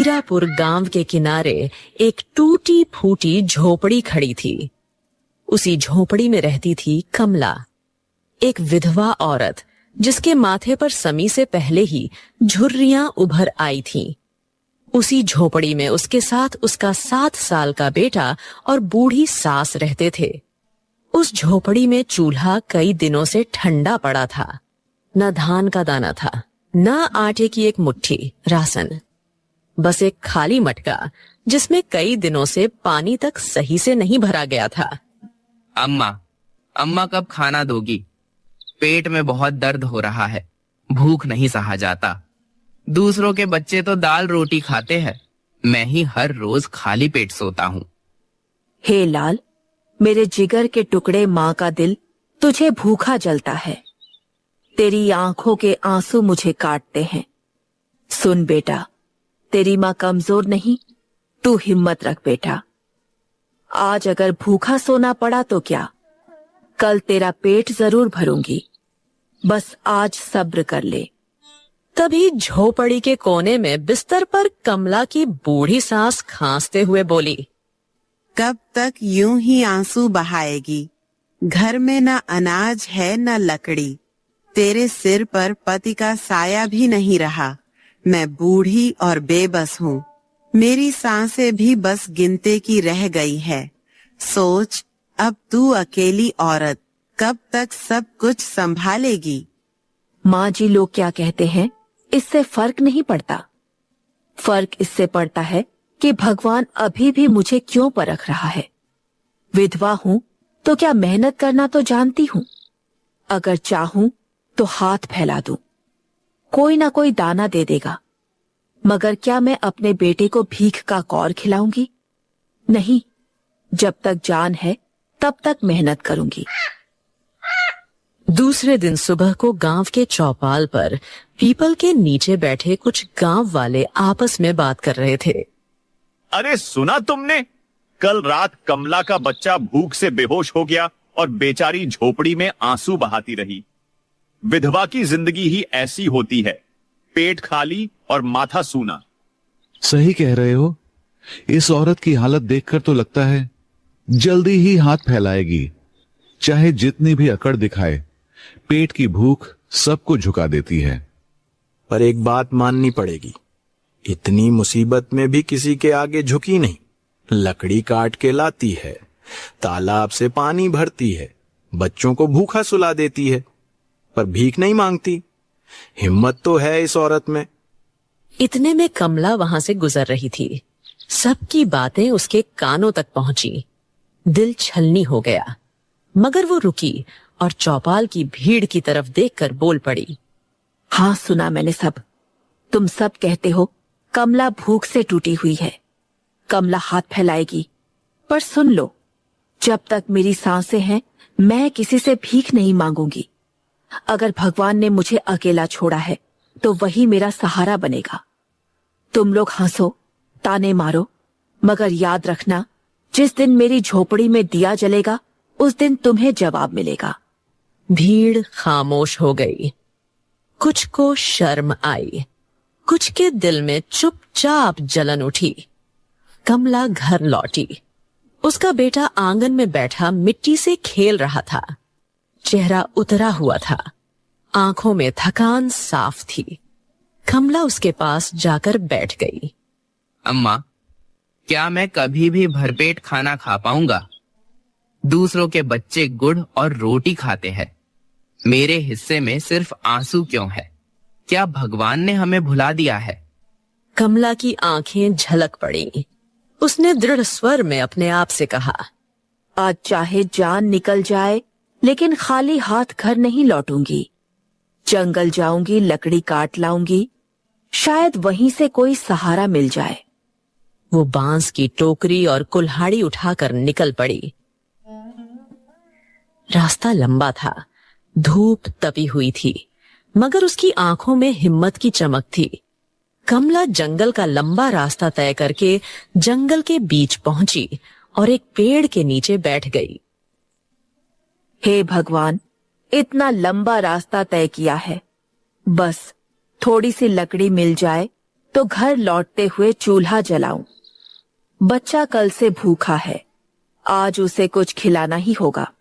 हीरापुर गांव के किनारे एक टूटी फूटी झोपड़ी खड़ी थी। उसी झोपड़ी में रहती थी कमला, एक विधवा औरत जिसके माथे पर समी से पहले ही झुर्रियां उभर आई थीं। उसी झोपड़ी में उसके साथ उसका 7 साल का बेटा और बूढ़ी सास रहते थे। उस झोपड़ी में चूल्हा कई दिनों से ठंडा पड़ा था। न धान का दाना था, न आटे की एक मुट्ठी राशन, बस एक खाली मटका जिसमें कई दिनों से पानी तक सही से नहीं भरा गया था। अम्मा कब खाना दोगी? पेट में बहुत दर्द हो रहा है, भूख नहीं सहा जाता। दूसरों के बच्चे तो दाल रोटी खाते हैं, मैं ही हर रोज खाली पेट सोता हूँ। हे लाल, मेरे जिगर के टुकड़े, माँ का दिल तुझे भूखा जलता है। तेरी आंखों के आंसू मुझे काटते हैं। सुन बेटा, तेरी माँ कमजोर नहीं, तू हिम्मत रख बेटा। आज अगर भूखा सोना पड़ा तो क्या, कल तेरा पेट जरूर भरूंगी। बस आज सब्र कर ले। तभी झोपड़ी के कोने में बिस्तर पर कमला की बूढ़ी सास खांसते हुए बोली, कब तक यूं ही आंसू बहाएगी? घर में न अनाज है न लकड़ी, तेरे सिर पर पति का साया भी नहीं रहा। मैं बूढ़ी और बेबस हूँ, मेरी सांसें भी बस गिनते की रह गई है। सोच, अब तू अकेली औरत कब तक सब कुछ संभालेगी? माँ जी, लोग क्या कहते हैं इससे फर्क नहीं पड़ता। फर्क इससे पड़ता है कि भगवान अभी भी मुझे क्यों परख रहा है। विधवा हूँ तो क्या मेहनत करना तो जानती हूँ। अगर चाहूं तो हाथ फैला दूं, कोई ना कोई दाना दे देगा। मगर क्या मैं अपने बेटे को भीख का कौर खिलाऊंगी? नहीं, जब तक जान है तब तक मेहनत करूंगी। दूसरे दिन सुबह को गांव के चौपाल पर पीपल के नीचे बैठे कुछ गांव वाले आपस में बात कर रहे थे। अरे सुना तुमने? कल रात कमला का बच्चा भूख से बेहोश हो गया और बेचारी झोपड़ी में आंसू बहाती रही। विधवा की जिंदगी ही ऐसी होती है, पेट खाली और माथा सूना। सही कह रहे हो। इस औरत की हालत देखकर तो लगता है जल्दी ही हाथ फैलाएगी। चाहे जितनी भी अकड़ दिखाए, पेट की भूख सबको झुका देती है। पर एक बात माननी पड़ेगी, इतनी मुसीबत में भी किसी के आगे झुकी नहीं। लकड़ी काट के लाती है, तालाब से पानी भरती है, बच्चों को भूखा सुला देती है, पर भीख नहीं मांगती। हिम्मत तो है इस औरत में। इतने में कमला वहां से गुजर रही थी। सबकी बातें उसके कानों तक पहुंची। दिल छलनी हो गया, मगर वो रुकी और चौपाल की भीड़ की तरफ देखकर बोल पड़ी, हाँ सुना मैंने सब। तुम सब कहते हो कमला भूख से टूटी हुई है, कमला हाथ फैलाएगी। पर सुन लो, जब तक मेरी सांसें हैं मैं किसी से भीख नहीं मांगूंगी। अगर भगवान ने मुझे अकेला छोड़ा है तो वही मेरा सहारा बनेगा। तुम लोग हंसो, ताने मारो, मगर याद रखना, जिस दिन मेरी झोपड़ी में दिया जलेगा उस दिन तुम्हें जवाब मिलेगा। भीड़ खामोश हो गई। कुछ को शर्म आई, कुछ के दिल में चुपचाप जलन उठी। कमला घर लौटी। उसका बेटा आंगन में बैठा मिट्टी से खेल रहा था। चेहरा उतरा हुआ था, आंखों में थकान साफ थी। कमला उसके पास जाकर बैठ गई। अम्मा, क्या मैं कभी भी भरपेट खाना खा पाऊंगा? दूसरों के बच्चे गुड़ और रोटी खाते हैं, मेरे हिस्से में सिर्फ आंसू क्यों है? क्या भगवान ने हमें भुला दिया है? कमला की आंखें झलक पड़ी। उसने दृढ़ स्वर में अपने आप से कहा, आज चाहे जान निकल जाए लेकिन खाली हाथ घर नहीं लौटूंगी। जंगल जाऊंगी, लकड़ी काट लाऊंगी, शायद वहीं से कोई सहारा मिल जाए। वो बांस की टोकरी और कुल्हाड़ी उठाकर निकल पड़ी। रास्ता लंबा था, धूप तपी हुई थी, मगर उसकी आंखों में हिम्मत की चमक थी। कमला जंगल का लंबा रास्ता तय करके जंगल के बीच पहुंची और एक पेड़ के नीचे बैठ गई। हे भगवान, इतना लंबा रास्ता तय किया है, बस थोड़ी सी लकड़ी मिल जाए तो घर लौटते हुए चूल्हा जलाऊं। बच्चा कल से भूखा है, आज उसे कुछ खिलाना ही होगा।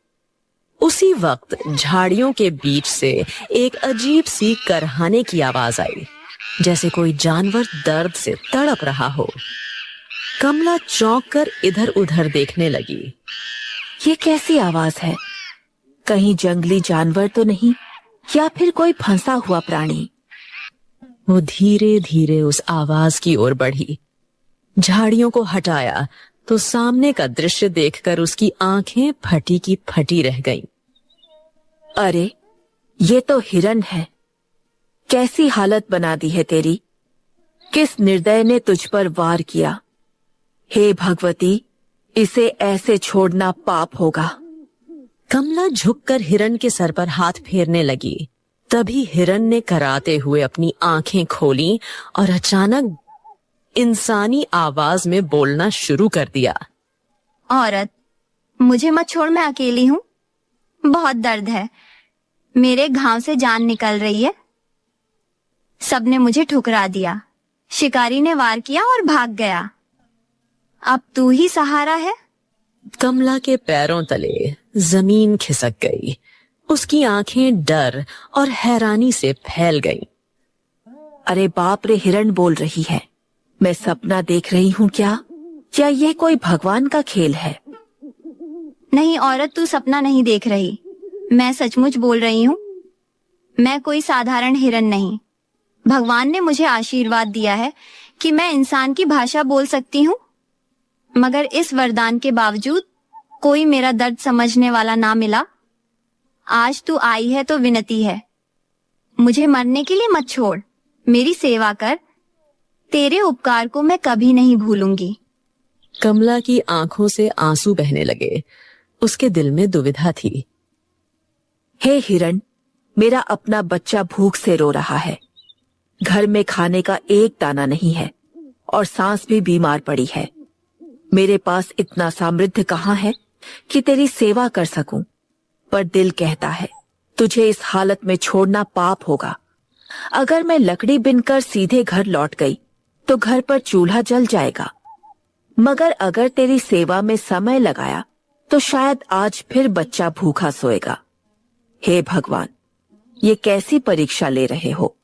उसी वक्त झाड़ियों के बीच से एक अजीब सी करहाने की आवाज आई, जैसे कोई जानवर दर्द से तड़प रहा हो। कमला चौंक कर इधर उधर देखने लगी। ये कैसी आवाज है? कहीं जंगली जानवर तो नहीं, या फिर कोई फंसा हुआ प्राणी? वो धीरे धीरे उस आवाज की ओर बढ़ी। झाड़ियों को हटाया तो सामने का दृश्य देखकर उसकी आंखें फटी की फटी रह गईं। अरे, ये तो हिरण है। कैसी हालत बना दी है तेरी। किस निर्दय ने तुझ पर वार किया? हे भगवती, इसे ऐसे छोड़ना पाप होगा। कमला झुककर हिरण के सर पर हाथ फेरने लगी। तभी हिरण ने कराते हुए अपनी आंखें खोली और अचानक इंसानी आवाज में बोलना शुरू कर दिया। औरत, मुझे मत छोड़, मैं अकेली हूँ। बहुत दर्द है, मेरे घाव से जान निकल रही है। सबने मुझे ठुकरा दिया, शिकारी ने वार किया और भाग गया। अब तू ही सहारा है। कमला के पैरों तले जमीन खिसक गई। उसकी आंखें डर और हैरानी से फैल गईं। अरे बाप रे, हिरण बोल रही है। मैं सपना देख रही हूँ क्या? या ये कोई भगवान का खेल है? नहीं औरत, तू सपना नहीं देख रही, मैं सचमुच बोल रही हूँ। मैं कोई साधारण हिरण नहीं। भगवान ने मुझे आशीर्वाद दिया है कि मैं इंसान की भाषा बोल सकती हूँ, मगर इस वरदान के बावजूद कोई मेरा दर्द समझने वाला ना मिला। आज तू आई है तो विनती है, मुझे मरने के लिए मत छोड़, मेरी सेवा कर। तेरे उपकार को मैं कभी नहीं भूलूंगी। कमला की आंखों से आंसू बहने लगे। उसके दिल में दुविधा थी। हे हिरण, मेरा अपना बच्चा भूख से रो रहा है। घर में खाने का एक दाना नहीं है और सांस भी बीमार पड़ी है। मेरे पास इतना समृद्ध कहाँ है कि तेरी सेवा कर सकूं, पर दिल कहता है तुझे इस हालत में छोड़ना पाप होगा। अगर मैं लकड़ी बिनकर सीधे घर लौट गई तो घर पर चूल्हा जल जाएगा, मगर अगर तेरी सेवा में समय लगाया तो शायद आज फिर बच्चा भूखा सोएगा। हे भगवान, ये कैसी परीक्षा ले रहे हो?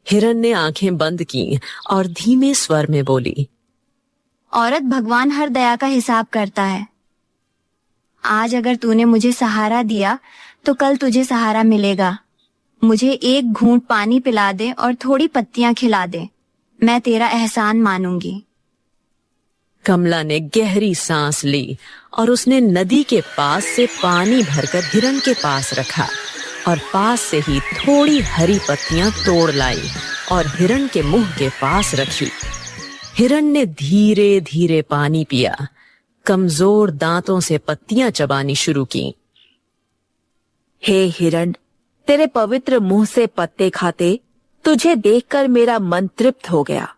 हिरण ने आंखें बंद की और धीमे स्वर में बोली, औरत, भगवान हर दया का हिसाब करता है। आज अगर तूने मुझे सहारा दिया तो कल तुझे सहारा मिलेगा। मुझे एक घूंट पानी पिला दे और थोड़ी पत्तियां खिला दे, मैं तेरा एहसान मानूंगी। कमला ने गहरी सांस ली और उसने नदी के पास से पानी भरकर हिरण के पास रखा और पास से ही थोड़ी हरी पत्तियां तोड़ लाई और हिरण के मुंह के पास रखी। हिरण ने धीरे धीरे पानी पिया, कमजोर दांतों से पत्तियां चबानी शुरू की। हे हिरण, तेरे पवित्र मुंह से पत्ते खाते तुझे देखकर मेरा मन तृप्त हो गया।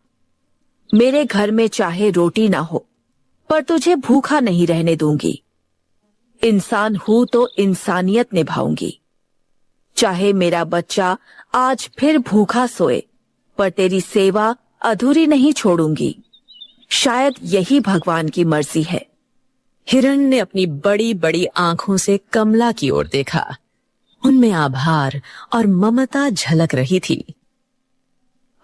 मेरे घर में चाहे रोटी ना हो, पर तुझे भूखा नहीं रहने दूंगी। इंसान हूं तो इंसानियत निभाऊंगी। चाहे मेरा बच्चा आज फिर भूखा सोए, पर तेरी सेवा अधूरी नहीं छोड़ूंगी। शायद यही भगवान की मर्जी है। हिरण ने अपनी बड़ी बड़ी आंखों से कमला की ओर देखा। उनमें आभार और ममता झलक रही थी।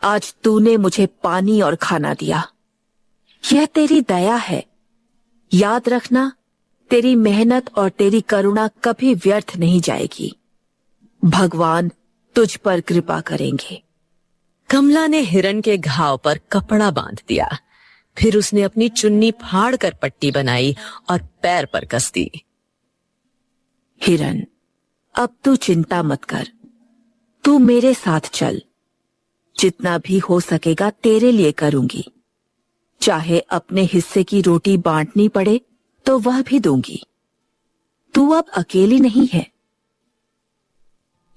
आज तूने मुझे पानी और खाना दिया, यह तेरी दया है। याद रखना, तेरी मेहनत और तेरी करुणा कभी व्यर्थ नहीं जाएगी। भगवान तुझ पर कृपा करेंगे। कमला ने हिरण के घाव पर कपड़ा बांध दिया। फिर उसने अपनी चुन्नी फाड़ कर पट्टी बनाई और पैर पर कस दी। हिरण, अब तू चिंता मत कर, तू मेरे साथ चल। जितना भी हो सकेगा तेरे लिए करूंगी। चाहे अपने हिस्से की रोटी बांटनी पड़े तो वह भी दूंगी। तू अब अकेली नहीं है।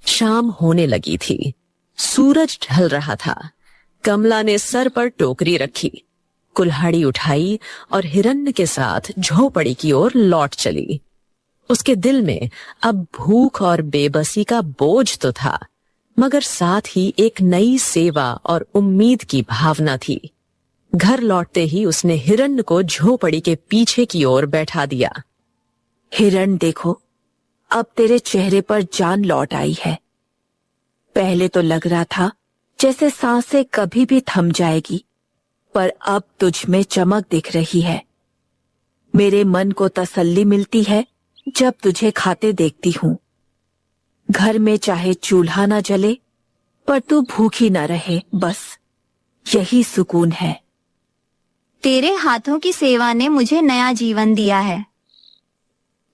शाम होने लगी थी। सूरज ढल रहा था। कमला ने सर पर टोकरी रखी, कुल्हाड़ी उठाई और हिरण्य के साथ झोपड़ी की ओर लौट चली। उसके दिल में अब भूख और बेबसी का बोझ तो था, मगर साथ ही एक नई सेवा और उम्मीद की भावना थी। घर लौटते ही उसने हिरन को झोपड़ी के पीछे की ओर बैठा दिया। हिरण देखो, अब तेरे चेहरे पर जान लौट आई है। पहले तो लग रहा था जैसे सांसें कभी भी थम जाएगी, पर अब तुझ में चमक दिख रही है। मेरे मन को तसल्ली मिलती है जब तुझे खाते देखती हूँ। घर में चाहे चूल्हा न जले, पर तू भूखी न रहे, बस यही सुकून है। तेरे हाथों की सेवा ने मुझे नया जीवन दिया है।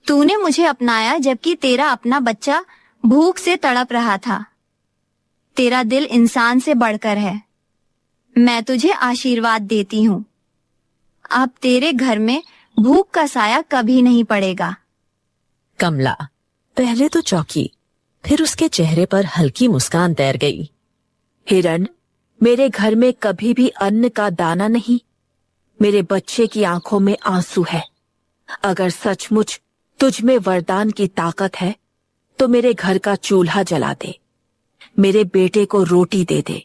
तूने मुझे अपनाया जबकि तेरा अपना बच्चा भूख से तड़प रहा था। तेरा दिल इंसान से बढ़कर है। मैं तुझे आशीर्वाद देती हूँ। अब तेरे घर में भूख का साया कभी नहीं पड़ेगा। कमला पहले तो चौंकी, फिर उसके चेहरे पर हल्की मुस्कान तैर गई। हिरण, मेरे घर में कभी भी अन्न का दाना नहीं, मेरे बच्चे की आंखों में आंसू है। अगर सचमुच तुझ में वरदान की ताकत है तो मेरे घर का चूल्हा जला दे, मेरे बेटे को रोटी दे दे।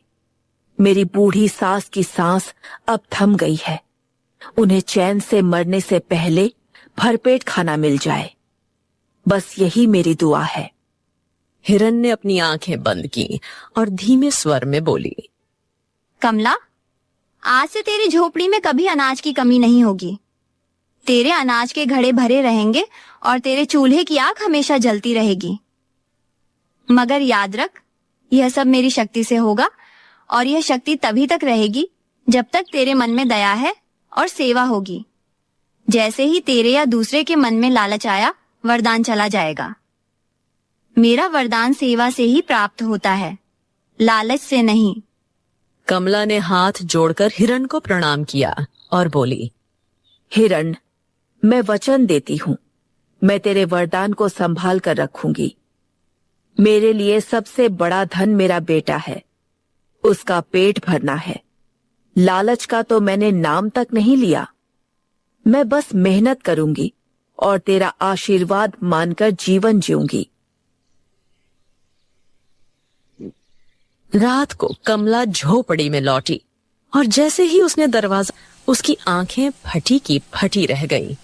मेरी बूढ़ी सास की सांस अब थम गई है। उन्हें चैन से मरने से पहले भरपेट खाना मिल जाए, बस यही मेरी दुआ है। हिरन ने अपनी आंखें बंद की और धीमे स्वर में बोली, कमला, आज से तेरी झोपड़ी में कभी अनाज की कमी नहीं होगी। तेरे अनाज के घड़े भरे रहेंगे और तेरे चूल्हे की आग हमेशा जलती रहेगी। मगर याद रख, यह सब मेरी शक्ति से होगा, और यह शक्ति तभी तक रहेगी जब तक तेरे मन में दया है और सेवा होगी। जैसे ही तेरे या दूसरे के मन में लालच आया, वरदान चला जाएगा। मेरा वरदान सेवा से ही प्राप्त होता है, लालच से नहीं। कमला ने हाथ जोड़कर हिरन को प्रणाम किया और बोली, हिरण, मैं वचन देती हूँ, मैं तेरे वरदान को संभाल कर रखूंगी। मेरे लिए सबसे बड़ा धन मेरा बेटा है, उसका पेट भरना है। लालच का तो मैंने नाम तक नहीं लिया। मैं बस मेहनत करूंगी और तेरा आशीर्वाद मानकर जीवन जीऊंगी। रात को कमला झोपड़ी में लौटी और जैसे ही उसने दरवाजा, उसकी आंखें फटी की फटी रह गईं।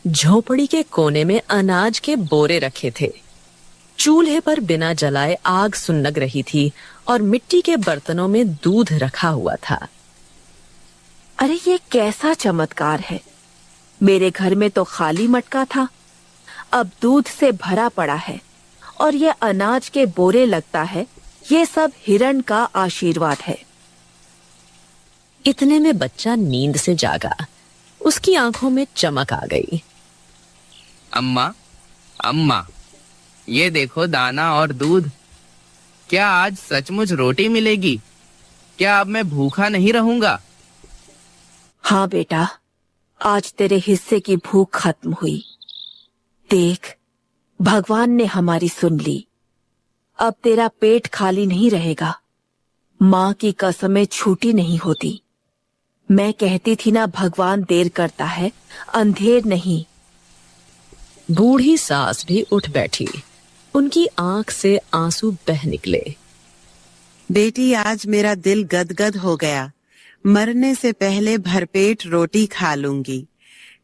झोपड़ी के कोने में अनाज के बोरे रखे थे। चूल्हे पर बिना जलाए आग सुलग रही थी और मिट्टी के बर्तनों में दूध रखा हुआ था। अरे ये कैसा चमत्कार है! मेरे घर में तो खाली मटका था, अब दूध से भरा पड़ा है, और ये अनाज के बोरे लगता है ये सब हिरण का आशीर्वाद है। इतने में बच्चा नींद से जागा। उसकी आंखों में चमक आ गई। अम्मा, अम्मा, ये देखो दाना और दूध। क्या आज सचमुच रोटी मिलेगी? क्या अब मैं भूखा नहीं रहूंगा? हाँ बेटा, आज तेरे हिस्से की भूख खत्म हुई। देख, भगवान ने हमारी सुन ली। अब तेरा पेट खाली नहीं रहेगा। माँ की कसमें छूटी नहीं होती। मैं कहती थी ना, भगवान देर करता है, अंधेर नहीं। बूढ़ी सास भी उठ बैठी। उनकी आंख से आंसू बह निकले। बेटी, आज मेरा दिल गदगद हो गया। मरने से पहले भरपेट रोटी खा लूंगी।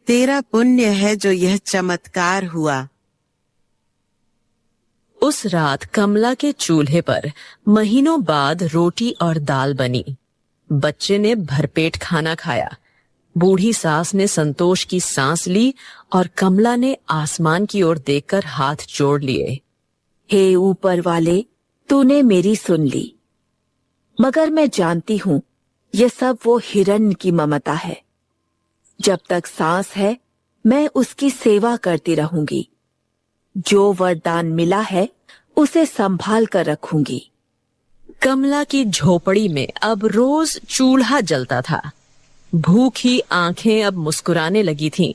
तेरा पुण्य है जो यह चमत्कार हुआ। उस रात कमला के चूल्हे पर महीनों बाद रोटी और दाल बनी। बच्चे ने भरपेट खाना खाया। बूढ़ी सास ने संतोष की सांस ली और कमला ने आसमान की ओर देखकर हाथ जोड़ लिए। हे ऊपर वाले, तूने मेरी सुन ली। मगर मैं जानती हूँ ये सब वो हिरण की ममता है। जब तक सांस है मैं उसकी सेवा करती रहूंगी। जो वरदान मिला है उसे संभाल कर रखूंगी। कमला की झोपड़ी में अब रोज चूल्हा जलता था। भूखी आंखें अब मुस्कुराने लगी थीं।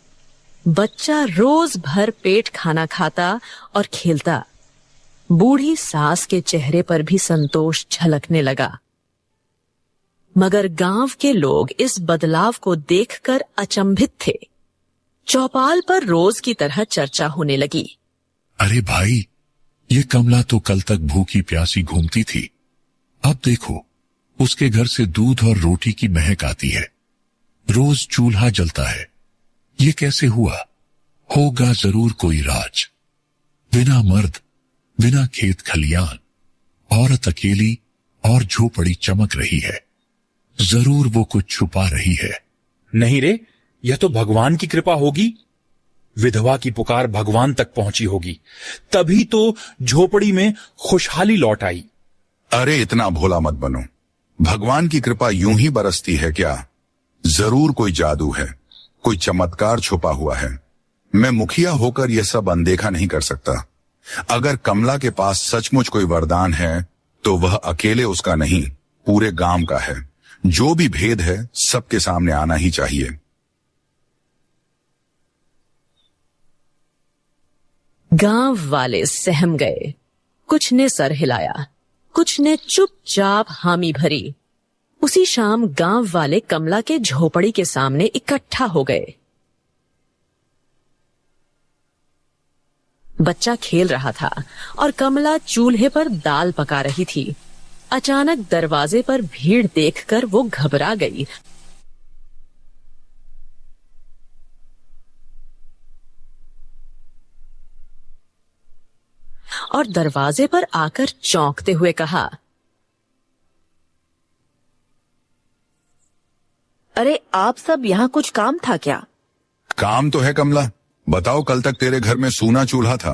बच्चा रोज भर पेट खाना खाता और खेलता। बूढ़ी सास के चेहरे पर भी संतोष झलकने लगा। मगर गांव के लोग इस बदलाव को देखकर अचंभित थे। चौपाल पर रोज की तरह चर्चा होने लगी। अरे भाई, ये कमला तो कल तक भूखी प्यासी घूमती थी, अब देखो, उसके घर से दूध और रोटी की महक आती है। रोज चूल्हा जलता है। ये कैसे हुआ? होगा जरूर कोई राज। बिना मर्द, बिना खेत खलियान, औरत अकेली और झोपड़ी चमक रही है। जरूर वो कुछ छुपा रही है। नहीं रे, यह तो भगवान की कृपा होगी। विधवा की पुकार भगवान तक पहुंची होगी, तभी तो झोपड़ी में खुशहाली लौट आई। अरे इतना भोला मत बनो। भगवान की कृपा यूं ही बरसती है क्या? जरूर कोई जादू है, कोई चमत्कार छुपा हुआ है। मैं मुखिया होकर यह सब अनदेखा नहीं कर सकता। अगर कमला के पास सचमुच कोई वरदान है तो वह अकेले उसका नहीं, पूरे गांव का है। जो भी भेद है सबके सामने आना ही चाहिए। गांव वाले सहम गए। कुछ ने सर हिलाया, कुछ ने चुपचाप हामी भरी। उसी शाम गांव वाले कमला के झोपड़ी के सामने इकट्ठा हो गए। बच्चा खेल रहा था और कमला चूल्हे पर दाल पका रही थी। अचानक दरवाजे पर भीड़ देखकर वो घबरा गई। और दरवाजे पर आकर चौंकते हुए कहा, अरे आप सब यहाँ कुछ काम था क्या? काम तो है कमला। बताओ, कल तक तेरे घर में सूना चूल्हा था,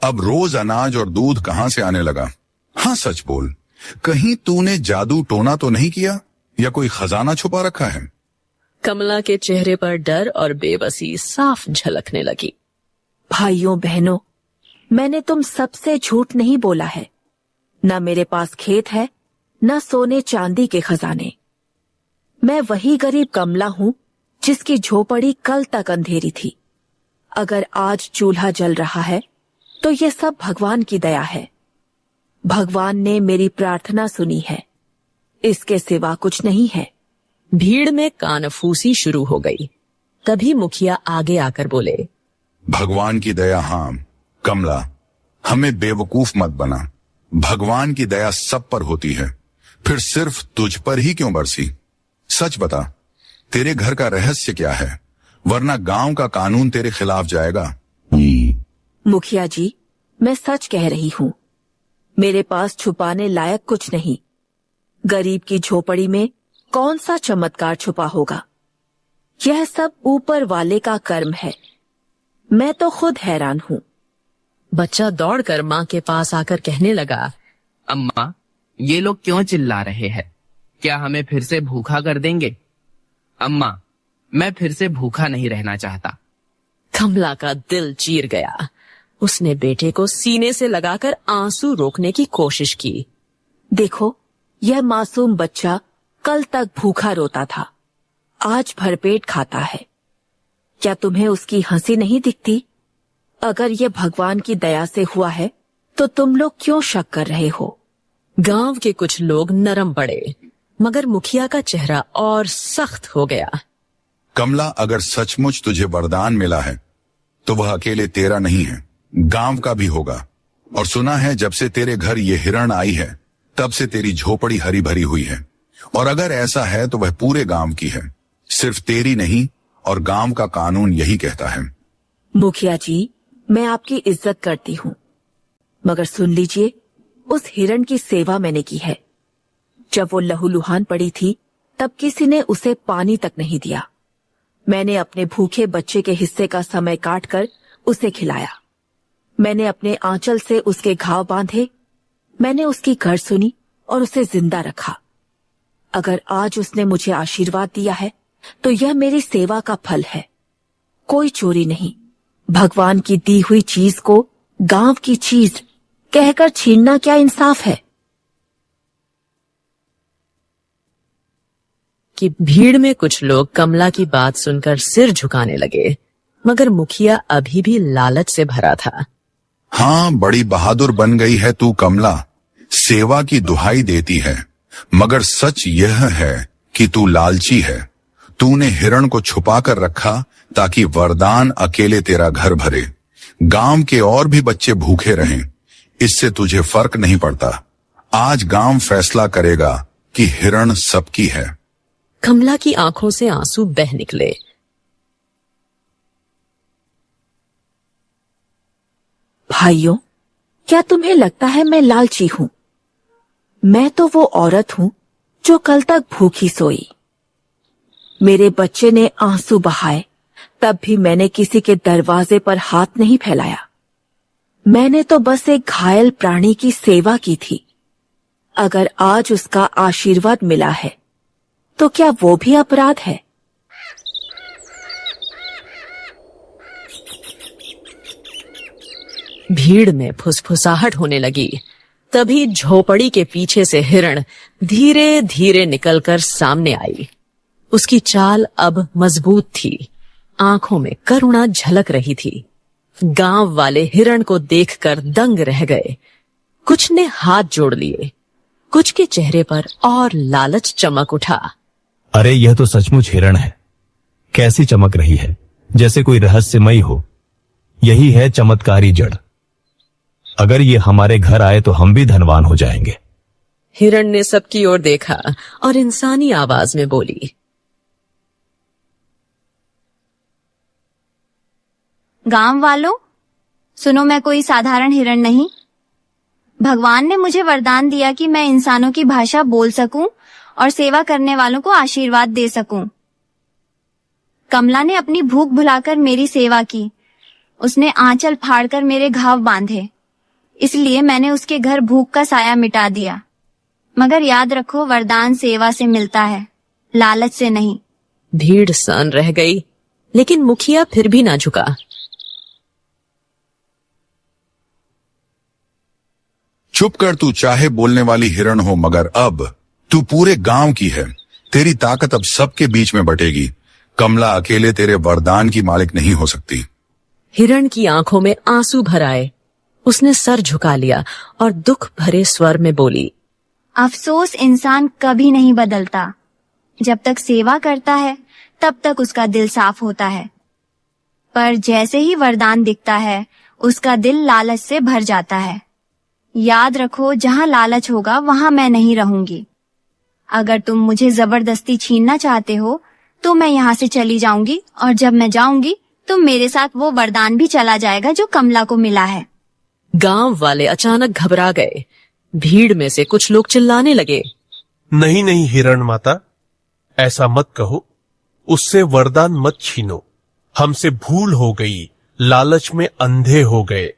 अब रोज अनाज और दूध कहाँ से आने लगा? हाँ सच बोल, कहीं तूने जादू टोना तो नहीं किया या कोई खजाना छुपा रखा है? कमला के चेहरे पर डर और बेबसी साफ झलकने लगी। भाइयों बहनों, मैंने तुम सबसे झूठ नहीं बोला है। न मेरे पास खेत है, न सोने चांदी के खजाने। मैं वही गरीब कमला हूँ जिसकी झोपड़ी कल तक अंधेरी थी। अगर आज चूल्हा जल रहा है तो ये सब भगवान की दया है। भगवान ने मेरी प्रार्थना सुनी है, इसके सिवा कुछ नहीं है। भीड़ में कानफूसी शुरू हो गई। तभी मुखिया आगे आकर बोले, भगवान की दया। हाँ कमला, हमें बेवकूफ मत बना। भगवान की दया सब पर होती है, फिर सिर्फ तुझ पर ही क्यों बरसी? सच बता, तेरे घर का रहस्य क्या है, वरना गांव का कानून तेरे खिलाफ जाएगा। मुखिया जी, मैं सच कह रही हूँ। मेरे पास छुपाने लायक कुछ नहीं। गरीब की झोपड़ी में कौन सा चमत्कार छुपा होगा? यह सब ऊपर वाले का कर्म है। मैं तो खुद हैरान हूँ। बच्चा दौड़कर माँ के पास आकर कहने लगा, अम्मा, ये लोग क्यों चिल्ला रहे हैं? क्या हमें फिर से भूखा कर देंगे? अम्मा, मैं फिर से भूखा नहीं रहना चाहता। कमला का दिल चीर गया। उसने बेटे को सीने से लगाकर आंसू रोकने की कोशिश की। देखो, यह मासूम बच्चा कल तक भूखा रोता था, आज भरपेट खाता है। क्या तुम्हें उसकी हंसी नहीं दिखती? अगर ये भगवान की दया से हुआ है तो तुम लोग क्यों शक कर रहे हो? गांव के कुछ लोग नरम पड़े, मगर मुखिया का चेहरा और सख्त हो गया। कमला, अगर सचमुच तुझे वरदान मिला है तो वह अकेले तेरा नहीं है, गांव का भी होगा। और सुना है जब से तेरे घर ये हिरण आई है तब से तेरी झोपड़ी हरी भरी हुई है। और अगर ऐसा है तो वह पूरे गांव की है, सिर्फ तेरी नहीं। और गांव का कानून यही कहता है। मुखिया जी, मैं आपकी इज्जत करती हूँ, मगर सुन लीजिए, उस हिरण की सेवा मैंने की है। जब वो लहूलुहान पड़ी थी तब किसी ने उसे पानी तक नहीं दिया। मैंने अपने भूखे बच्चे के हिस्से का समय काटकर उसे खिलाया। मैंने अपने आंचल से उसके घाव बांधे। मैंने उसकी गर्ज सुनी और उसे जिंदा रखा। अगर आज उसने मुझे आशीर्वाद दिया है तो यह मेरी सेवा का फल है, कोई चोरी नहीं। भगवान की दी हुई चीज को गांव की चीज कहकर छीनना क्या इंसाफ है? कि भीड़ में कुछ लोग कमला की बात सुनकर सिर झुकाने लगे, मगर मुखिया अभी भी लालच से भरा था। हाँ, बड़ी बहादुर बन गई है तू कमला, सेवा की दुहाई देती है, मगर सच यह है कि तू लालची है। तूने हिरण को छुपा कर रखा ताकि वरदान अकेले तेरा घर भरे, गांव के और भी बच्चे भूखे रहें। इससे तुझे फर्क नहीं पड़ता। आज गांव फैसला करेगा कि हिरण सबकी है। कमला की आंखों से आंसू बह निकले। भाइयों, क्या तुम्हें लगता है मैं लालची हूं? मैं तो वो औरत हूं जो कल तक भूखी सोई। मेरे बच्चे ने आंसू बहाए, तब भी मैंने किसी के दरवाजे पर हाथ नहीं फैलाया। मैंने तो बस एक घायल प्राणी की सेवा की थी। अगर आज उसका आशीर्वाद मिला है तो क्या वो भी अपराध है? भीड़ में फुसफुसाहट होने लगी। तभी झोपड़ी के पीछे से हिरण धीरे धीरे निकलकर सामने आई। उसकी चाल अब मजबूत थी, आंखों में करुणा झलक रही थी। गांव वाले हिरण को देखकर दंग रह गए। कुछ ने हाथ जोड़ लिए, कुछ के चेहरे पर और लालच चमक उठा। अरे यह तो सचमुच हिरण है। कैसी चमक रही है, जैसे कोई रहस्यमयी हो। यही है चमत्कारी जड़। अगर ये हमारे घर आए तो हम भी धनवान हो जाएंगे। हिरण ने सबकी ओर देखा और इंसानी आवाज में बोली, गांव वालों, सुनो, मैं कोई साधारण हिरण नहीं। भगवान ने मुझे वरदान दिया कि मैं इंसानों की भाषा बोल सकूं और सेवा करने वालों को आशीर्वाद दे सकूं। कमला ने अपनी भूख भुलाकर मेरी सेवा की। उसने आंचल फाड़कर मेरे घाव बांधे, इसलिए मैंने उसके घर भूख का साया मिटा दिया। मगर याद रखो, वरदान सेवा से मिलता है, लालच से नहीं। भीड़ सन रह गई, लेकिन मुखिया फिर भी ना झुका। चुप कर, तू चाहे बोलने वाली हिरण हो, मगर अब तू पूरे गांव की है। तेरी ताकत अब सबके बीच में बटेगी। कमला अकेले तेरे वरदान की मालिक नहीं हो सकती। हिरण की आंखों में आंसू भर आए। उसने सर झुका लिया और दुख भरे स्वर में बोली, अफसोस, इंसान कभी नहीं बदलता। जब तक सेवा करता है तब तक उसका दिल साफ होता है, पर जैसे ही वरदान दिखता है उसका दिल लालच से भर जाता है। याद रखो, जहाँ लालच होगा वहाँ मैं नहीं रहूंगी। अगर तुम मुझे जबरदस्ती छीनना चाहते हो तो मैं यहाँ से चली जाऊंगी, और जब मैं जाऊंगी तो मेरे साथ वो वरदान भी चला जाएगा जो कमला को मिला है। गांव वाले अचानक घबरा गए। भीड़ में से कुछ लोग चिल्लाने लगे, नहीं नहीं हिरण माता, ऐसा मत कहो। उससे वरदान मत छीनो। हमसे भूल हो गई, लालच में अंधे हो गए।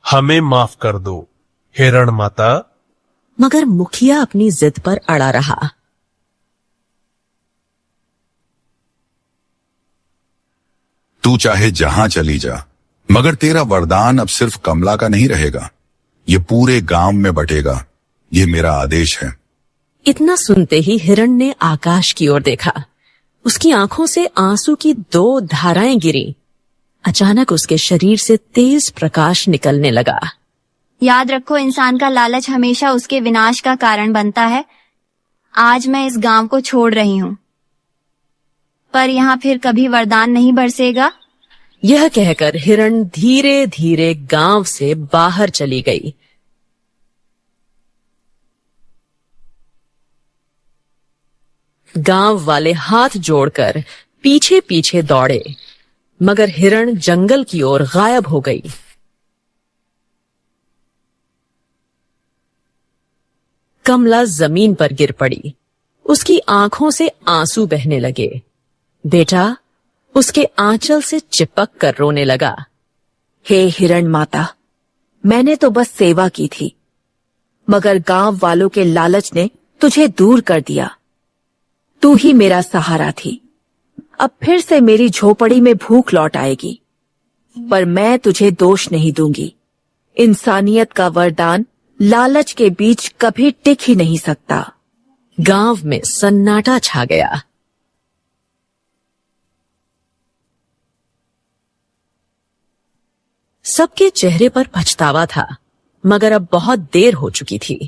हमें माफ कर दो हिरण माता। मगर मुखिया अपनी जिद पर अड़ा रहा। तू चाहे जहां चली जा, मगर तेरा वरदान अब सिर्फ कमला का नहीं रहेगा, ये पूरे गांव में बटेगा। ये मेरा आदेश है। इतना सुनते ही हिरण ने आकाश की ओर देखा। उसकी आंखों से आंसू की 2 धाराएं गिरी। अचानक उसके शरीर से तेज प्रकाश निकलने लगा। याद रखो, इंसान का लालच हमेशा उसके विनाश का कारण बनता है। आज मैं इस गांव को छोड़ रही हूँ, पर यहाँ फिर कभी वरदान नहीं बरसेगा। यह कहकर हिरण धीरे धीरे गांव से बाहर चली गई। गांव वाले हाथ जोड़कर पीछे पीछे दौड़े, मगर हिरण जंगल की ओर गायब हो गई। कमला जमीन पर गिर पड़ी। उसकी आंखों से आंसू बहने लगे। बेटा उसके आंचल से चिपक कर रोने लगा। हे हिरण माता, मैंने तो बस सेवा की थी, मगर गांव वालों के लालच ने तुझे दूर कर दिया। तू ही मेरा सहारा थी। अब फिर से मेरी झोपड़ी में भूख लौट आएगी, पर मैं तुझे दोष नहीं दूंगी। इंसानियत का वरदान लालच के बीच कभी टिक ही नहीं सकता। गांव में सन्नाटा छा गया। सबके चेहरे पर पछतावा था, मगर अब बहुत देर हो चुकी थी।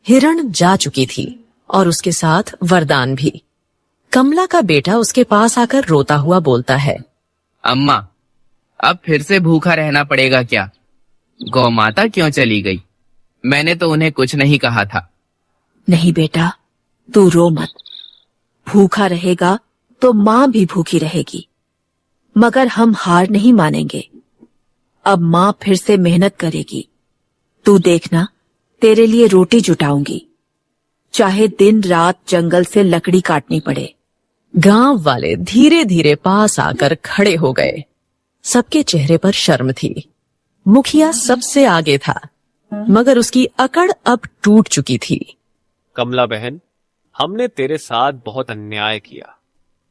हिरण जा चुकी थी और उसके साथ वरदान भी। कमला का बेटा उसके पास आकर रोता हुआ बोलता है, अम्मा, अब फिर से भूखा रहना पड़ेगा क्या? गौ माता क्यों चली गई? मैंने तो उन्हें कुछ नहीं कहा था। नहीं बेटा, तू रो मत। भूखा रहेगा तो माँ भी भूखी रहेगी, मगर हम हार नहीं मानेंगे। अब माँ फिर से मेहनत करेगी। तू देखना, तेरे लिए रोटी जुटाऊंगी, चाहे दिन रात जंगल से लकड़ी काटनी पड़े। गांव वाले धीरे धीरे पास आकर खड़े हो गए। सबके चेहरे पर शर्म थी। मुखिया सबसे आगे था, मगर उसकी अकड़ अब टूट चुकी थी। कमला बहन, हमने तेरे साथ बहुत अन्याय किया।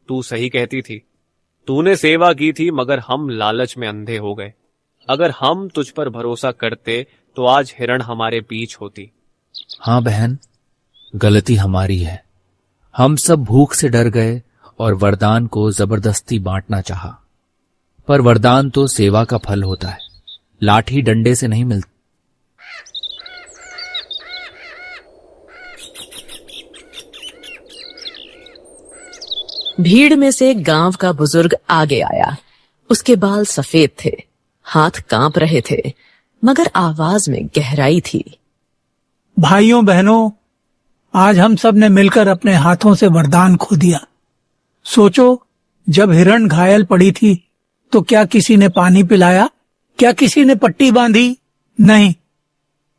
तू सही कहती थी। तूने सेवा की थी, मगर हम लालच में अंधे हो गए। अगर हम तुझ पर भरोसा करते तो आज हिरण हमारे पीछ होती। हाँ बहन, गलती हमारी है। हम सब भूख से डर गए और वरदान को जबरदस्ती बांटना चाहा। पर वरदान तो सेवा का फल होता है, लाठी डंडे से नहीं मिलती। भीड़ में से गांव का बुजुर्ग आगे आया। उसके बाल सफेद थे, हाथ कांप रहे थे, मगर आवाज में गहराई थी। भाइयों बहनों, आज हम सब ने मिलकर अपने हाथों से वरदान खो दिया। सोचो, जब हिरण घायल पड़ी थी तो क्या किसी ने पानी पिलाया? क्या किसी ने पट्टी बांधी? नहीं,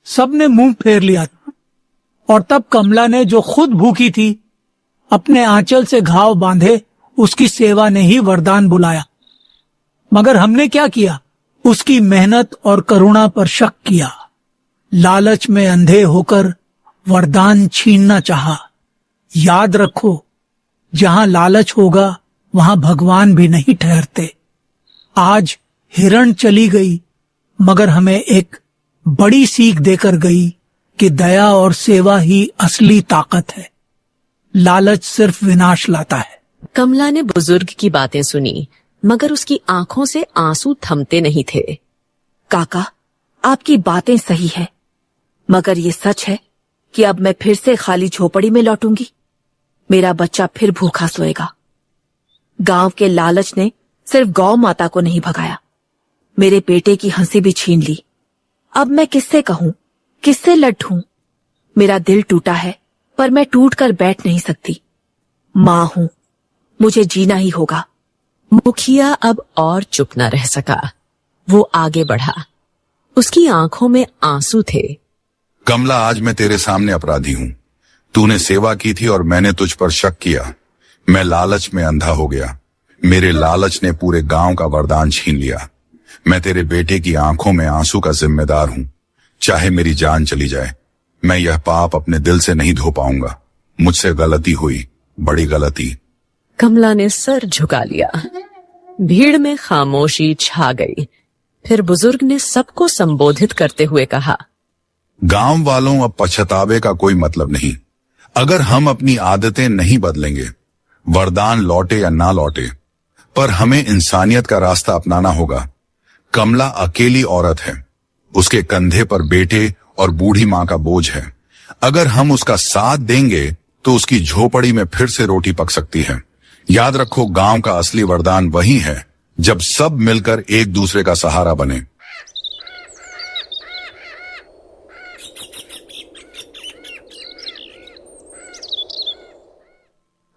सबने मुंह फेर लिया था। और तब कमला ने, जो खुद भूखी थी, अपने आंचल से घाव बांधे उसकी सेवा ने ही वरदान बुलाया। मगर हमने क्या किया? उसकी मेहनत और करुणा पर शक किया। लालच में अंधे होकर वरदान छीनना चाहा। याद रखो, जहां लालच होगा वहां भगवान भी नहीं ठहरते। आज हिरण चली गई, मगर हमें एक बड़ी सीख देकर गई कि दया और सेवा ही असली ताकत है। लालच सिर्फ विनाश लाता है। कमला ने बुजुर्ग की बातें सुनी, मगर उसकी आंखों से आंसू थमते नहीं थे। काका, आपकी बातें सही है, मगर ये सच है कि अब मैं फिर से खाली झोपड़ी में लौटूंगी। मेरा बच्चा फिर भूखा सोएगा। गांव के लालच ने सिर्फ गौ माता को नहीं भगाया, मेरे बेटे की हंसी भी छीन ली। अब मैं किससे कहूं, किससे लड़ूं? मेरा दिल टूटा है, पर मैं टूट कर बैठ नहीं सकती। मां हूं, मुझे जीना ही होगा। मुखिया अब और चुप न रह सका। वो आगे बढ़ा। उसकी आंखों में आंसू थे। कमला, आज मैं तेरे सामने अपराधी हूँ। तूने सेवा की थी और मैंने तुझ पर शक किया। मैं लालच में अंधा हो गया। मेरे लालच ने पूरे गांव का वरदान छीन लिया। मैं तेरे बेटे की आंखों में आंसू का जिम्मेदार हूँ। चाहे मेरी जान चली जाए, मैं यह पाप अपने दिल से नहीं धो पाऊंगा। मुझसे गलती हुई, बड़ी गलती। कमला ने सर झुका लिया। भीड़ में खामोशी छा गई। फिर बुजुर्ग ने सबको संबोधित करते हुए कहा, गांव वालों, अब पछतावे का कोई मतलब नहीं। अगर हम अपनी आदतें नहीं बदलेंगे, वरदान लौटे या ना लौटे, पर हमें इंसानियत का रास्ता अपनाना होगा। कमला अकेली औरत है। उसके कंधे पर बेटे और बूढ़ी माँ का बोझ है। अगर हम उसका साथ देंगे तो उसकी झोपड़ी में फिर से रोटी पक सकती है। याद रखो, गांव का असली वरदान वही है जब सब मिलकर एक दूसरे का सहारा बने।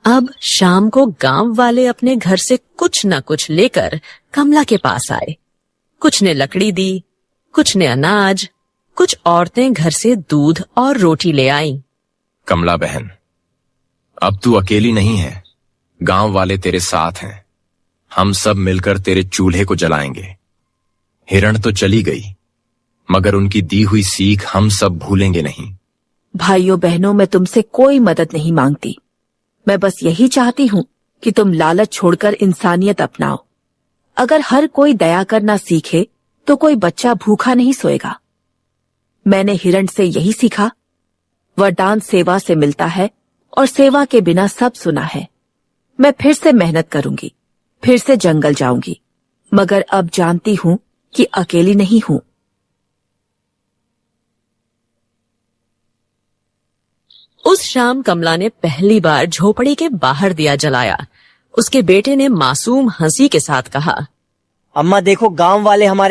अब शाम को गांव वाले अपने घर से कुछ न कुछ लेकर कमला के पास आए। कुछ ने लकड़ी दी, कुछ ने अनाज, कुछ औरतें घर से दूध और रोटी ले आईं। कमला बहन, अब तू अकेली नहीं है। गांव वाले तेरे साथ हैं। हम सब मिलकर तेरे चूल्हे को जलाएंगे। हिरण तो चली गई, मगर उनकी दी हुई सीख हम सब भूलेंगे नहीं। भाइयों बहनों, मैं तुमसे कोई मदद नहीं मांगती। मैं बस यही चाहती हूँ कि तुम लालच छोड़कर इंसानियत अपनाओ। अगर हर कोई दया करना सीखे तो कोई बच्चा भूखा नहीं सोएगा। मैंने हिरण से यही सीखा, वरदान सेवा से मिलता है और सेवा के बिना सब सुना है। मैं फिर से मेहनत करूंगी, फिर से जंगल जाऊंगी, मगर अब जानती हूँ कि अकेली नहीं हूँ। उस शाम कमला ने पहली बार झोपड़ी के बाहर दिया जलाया। उसके बेटे ने मासूम हंसी के साथ कहा, अम्मा देखो, गांव वाले हमारे